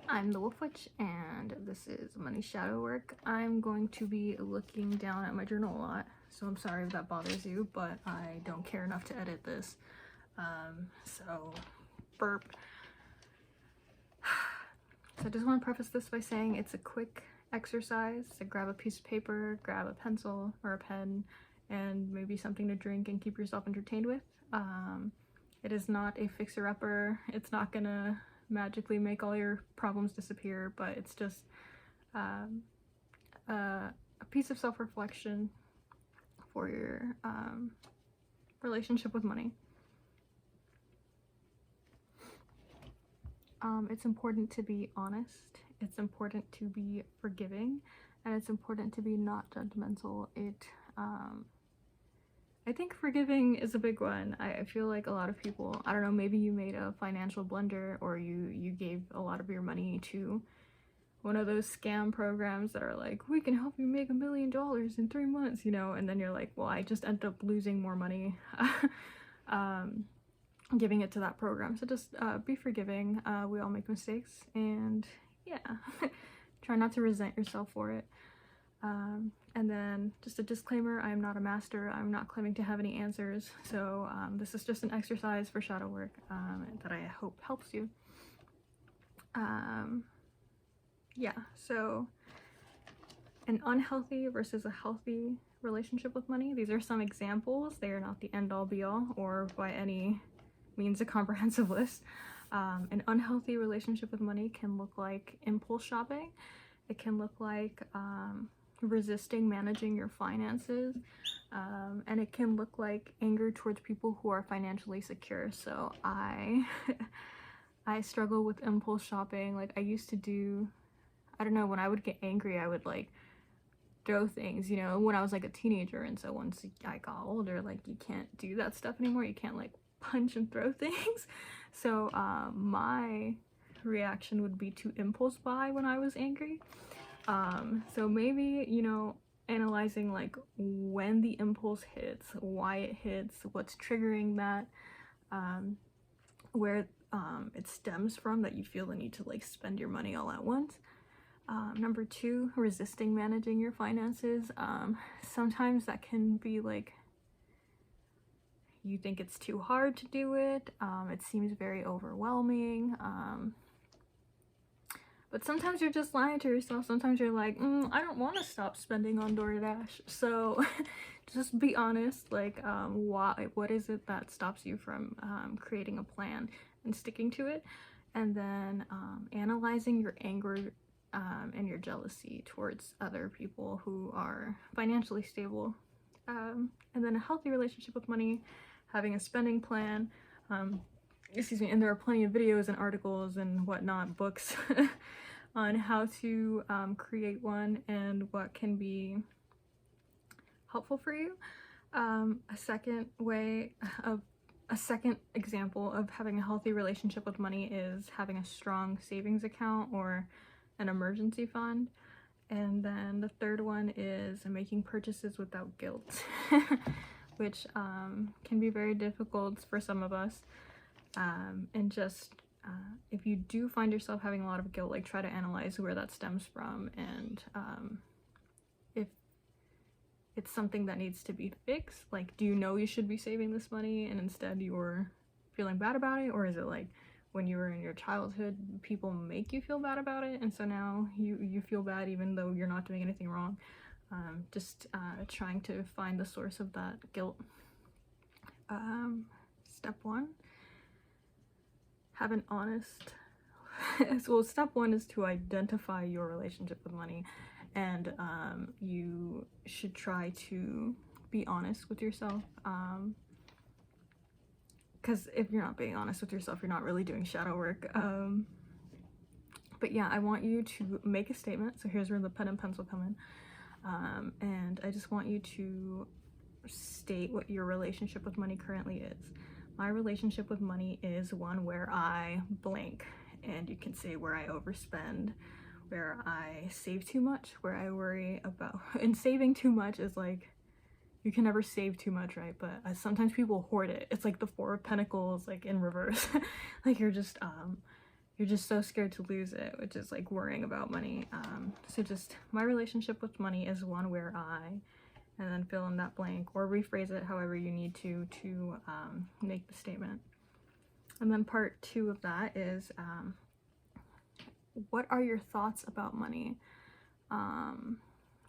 I'm the Wolf Witch, and this is Money Shadow Work. I'm going to be looking down at my journal a lot, so I'm sorry if that bothers you, but I don't care enough to edit this. So burp. So I just want to preface this by saying it's a quick exercise. So grab a piece of paper, grab a pencil or a pen, and maybe something to drink and keep yourself entertained with. It is not a fixer-upper. It's not gonna magically make all your problems disappear, but it's just a piece of self-reflection for your relationship with money. It's important to be honest, it's important to be forgiving, and it's important to be not judgmental. I think forgiving is a big one. I feel like a lot of people, I don't know, maybe you made a financial blunder, or you gave a lot of your money to one of those scam programs that are like, we can help you make $1 million in 3 months, you know, and then you're like, well, I just ended up losing more money giving it to that program. So just be forgiving. We all make mistakes, and yeah, try not to resent yourself for it. And then just a disclaimer, I am not a master. I'm not claiming to have any answers. So this is just an exercise for shadow work that I hope helps you. Yeah, so an unhealthy versus a healthy relationship with money. These are some examples. They are not the end all be all or by any means a comprehensive list. An unhealthy relationship with money can look like impulse shopping. It can look like resisting managing your finances, and it can look like anger towards people who are financially secure. So I struggle with impulse shopping. Like I used to do, I don't know, when I would get angry, I would like throw things, you know, when I was like a teenager. And so once I got older, like you can't do that stuff anymore. You can't like punch and throw things. So my reaction would be to impulse buy when I was angry. So maybe, you know, analyzing like when the impulse hits, why it hits, what's triggering that, where it stems from that you feel the need to like spend your money all at once. Number 2, resisting managing your finances. Sometimes that can be like you think it's too hard to do it. It seems very overwhelming. But sometimes you're just lying to yourself. Sometimes you're like, I don't want to stop spending on DoorDash. So just be honest, like what is it that stops you from creating a plan and sticking to it? And then analyzing your anger and your jealousy towards other people who are financially stable. And then a healthy relationship with money, having a spending plan. Excuse me, and there are plenty of videos and articles and whatnot, books on how to create one and what can be helpful for you. A second example of having a healthy relationship with money is having a strong savings account or an emergency fund. And then the third one is making purchases without guilt, which can be very difficult for some of us. And just if you do find yourself having a lot of guilt, like try to analyze where that stems from, and if it's something that needs to be fixed, like do you know you should be saving this money and instead you're feeling bad about it? Or is it like when you were in your childhood, people make you feel bad about it, and so now you feel bad even though you're not doing anything wrong? Just trying to find the source of that guilt. Step 1, have an honest well, step 1 is to identify your relationship with money, and you should try to be honest with yourself, because if you're not being honest with yourself, you're not really doing shadow work. But yeah, I want you to make a statement. So here's where the pen and pencil come in, and I just want you to state what your relationship with money currently is. My relationship with money is one where I blank, and you can say where I overspend, where I save too much, where I worry about, and saving too much is like, you can never save too much, right? But sometimes people hoard it. It's like the 4 of Pentacles, like in reverse. Like you're just you're just so scared to lose it, which is like worrying about money. So just my relationship with money is one where and then fill in that blank or rephrase it however you need to make the statement. And then part 2 of that is what are your thoughts about money?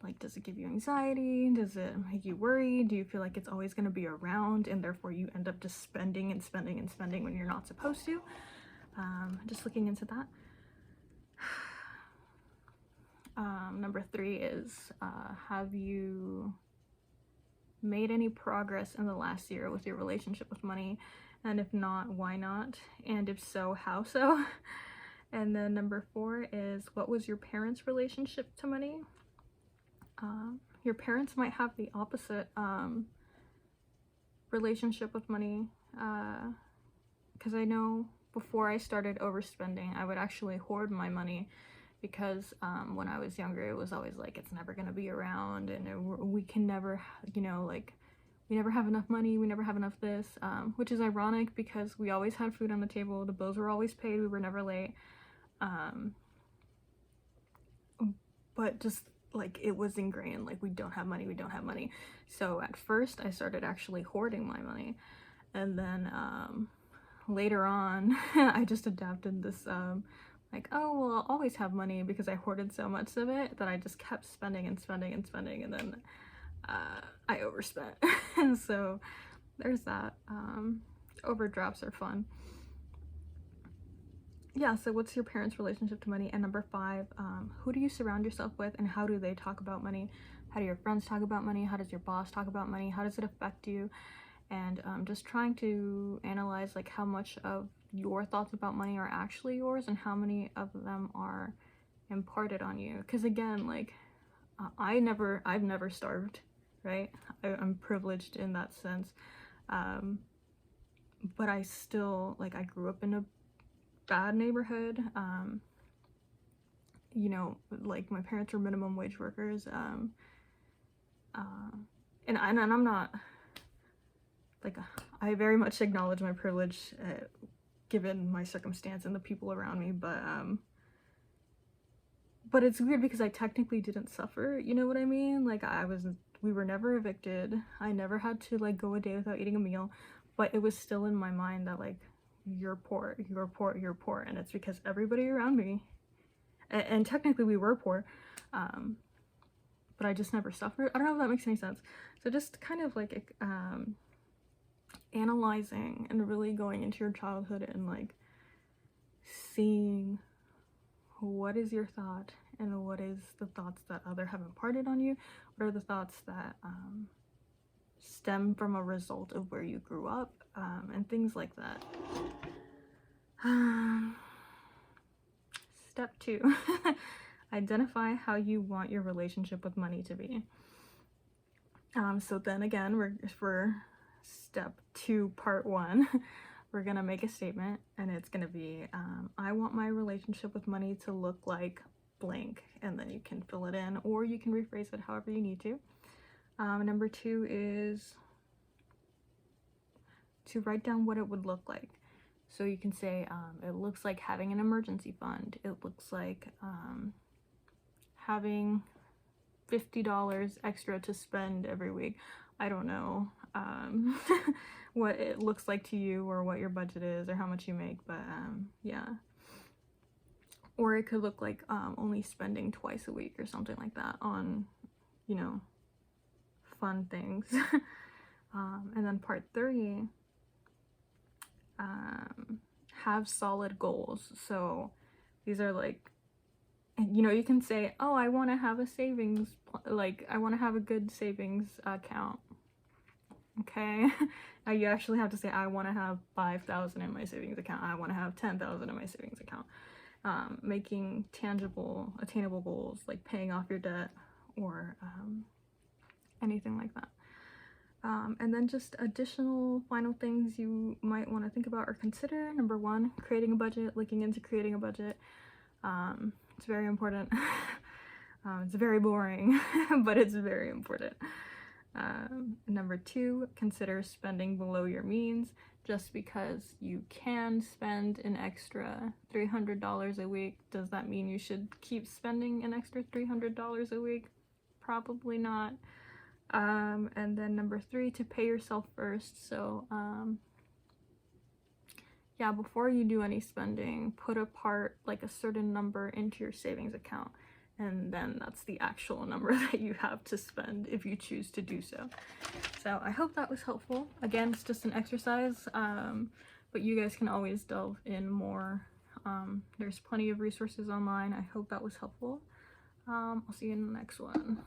Like, does it give you anxiety? Does it make you worry? Do you feel like it's always going to be around and therefore you end up just spending and spending and spending when you're not supposed to? Just looking into that. Number 3 is have you made any progress in the last year with your relationship with money? And if not, why not? And if so, how so? And then number 4 is what was your parents' relationship to money? Your parents might have the opposite relationship with money, because I know before I started overspending, I would actually hoard my money because when I was younger, it was always like, it's never gonna be around, and we can never, you know, like, we never have enough money, we never have enough this, which is ironic because we always had food on the table, the bills were always paid, we were never late, but just like it was ingrained, like we don't have money, we don't have money. So at first I started actually hoarding my money, and then later on I just adapted this like, oh well, I'll always have money, because I hoarded so much of it that I just kept spending and spending and spending, and then I overspent. And so there's that. Overdrafts are fun. Yeah, so what's your parents' relationship to money? And number 5, who do you surround yourself with and how do they talk about money? How do your friends talk about money? How does your boss talk about money? How does it affect you? And just trying to analyze like how much of your thoughts about money are actually yours and how many of them are imparted on you. Because again, like I've never starved, right? I'm privileged in that sense, but I still, like, I grew up in a bad neighborhood, you know, like my parents were minimum wage workers, and I'm not, like, I very much acknowledge my privilege given my circumstance and the people around me, but it's weird because I technically didn't suffer, you know what I mean? Like we were never evicted, I never had to like go a day without eating a meal, but it was still in my mind that like, you're poor, you're poor, you're poor, and it's because everybody around me, and technically we were poor, but I just never suffered. I don't know if that makes any sense. So just kind of like analyzing and really going into your childhood and like seeing what is your thought and what is the thoughts that other have imparted on you, what are the thoughts that stem from a result of where you grew up, and things like that. Step 2, identify how you want your relationship with money to be. So then again, we're step 2, part 1. We're gonna make a statement, and it's gonna be, I want my relationship with money to look like blank, and then you can fill it in, or you can rephrase it however you need to. Number 2 is to write down what it would look like. So you can say, it looks like having an emergency fund. It looks like having $50 extra to spend every week. I don't know what it looks like to you or what your budget is or how much you make, but yeah. Or it could look like only spending twice a week or something like that on, you know, fun things. And then part 3, have solid goals. So these are like, you know, you can say, oh, I want to have a savings, like I want to have a good savings account. Okay. Now you actually have to say, I want to have 5,000 in my savings account. I want to have 10,000 in my savings account. Making tangible, attainable goals, like paying off your debt or anything like that. And then just additional final things you might want to think about or consider. Number 1, creating a budget, looking into creating a budget. It's very important. It's very boring, but it's very important. Number 2, consider spending below your means. Just because you can spend an extra $300 a week, does that mean you should keep spending an extra $300 a week? Probably not. And then number 3, to pay yourself first. So yeah, before you do any spending, put apart like a certain number into your savings account, and then that's the actual number that you have to spend if you choose to do so. So I hope that was helpful. Again, it's just an exercise, but you guys can always delve in more. There's plenty of resources online. I hope that was helpful. I'll see you in the next one.